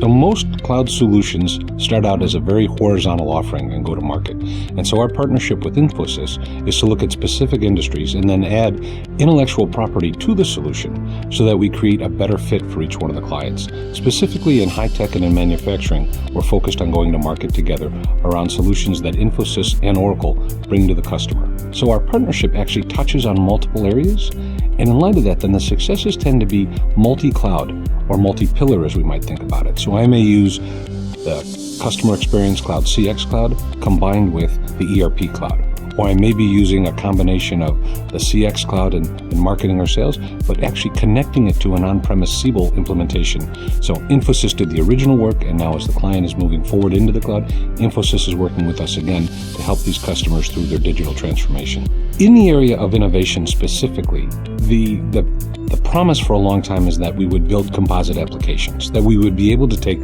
So most cloud solutions start out as a very horizontal offering and go to market. And so our partnership with Infosys is to look at specific industries and then add intellectual property to the solution so that we create a better fit for each one of the clients. Specifically in high tech and in manufacturing, we're focused on going to market together around solutions that Infosys and Oracle bring to the customer. So our partnership actually touches on multiple areas. And in light of that, then the successes tend to be multi-cloud or multi-pillar as we might think about it. So I may use the Customer Experience Cloud, CX Cloud, combined with the ERP Cloud. Or I may be using a combination of the CX Cloud and marketing or sales, but actually connecting it to an on-premise Siebel implementation. So Infosys did the original work, and now as the client is moving forward into the cloud, Infosys is working with us again to help these customers through their digital transformation. In the area of innovation specifically, the promise for a long time is that we would build composite applications, that we would be able to take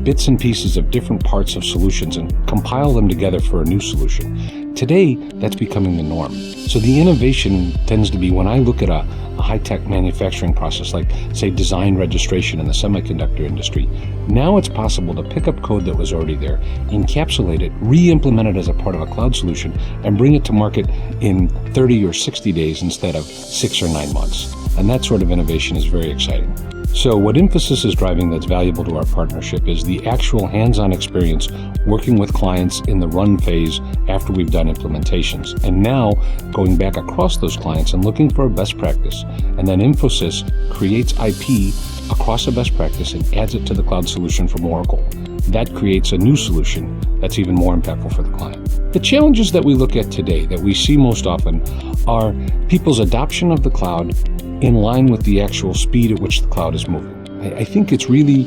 bits and pieces of different parts of solutions and compile them together for a new solution. Today, that's becoming the norm. So the innovation tends to be when I look at a high-tech manufacturing process like, say, design registration in the semiconductor industry. Now it's possible to pick up code that was already there, encapsulate it, re-implement it as a part of a cloud solution, and bring it to market in 30 or 60 days instead of 6 or 9 months. And that sort of innovation is very exciting. So what Infosys is driving that's valuable to our partnership is the actual hands-on experience working with clients in the run phase after we've done implementations. And now going back across those clients and looking for a best practice. And then Infosys creates IP across a best practice and adds it to the cloud solution from Oracle. That creates a new solution that's even more impactful for the client. The challenges that we look at today that we see most often are people's adoption of the cloud in line with the actual speed at which the cloud is moving. I think it's really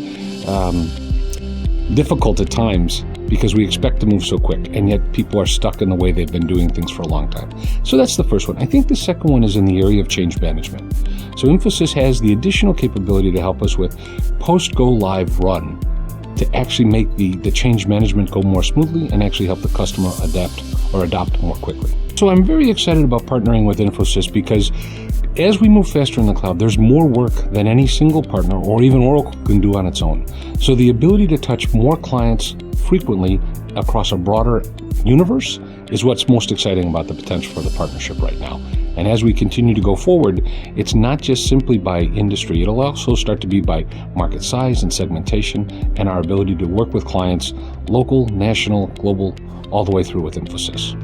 difficult at times because we expect to move so quick, and yet people are stuck in the way they've been doing things for a long time. So that's the first one. I think the second one is in the area of change management. So Infosys has the additional capability to help us with post-go live run to actually make the change management go more smoothly and actually help the customer adapt or adopt more quickly. So I'm very excited about partnering with Infosys because as we move faster in the cloud, there's more work than any single partner or even Oracle can do on its own. So the ability to touch more clients frequently across a broader universe is what's most exciting about the potential for the partnership right now. And as we continue to go forward, it's not just simply by industry. It'll also start to be by market size and segmentation and our ability to work with clients, local, national, global, all the way through with Infosys.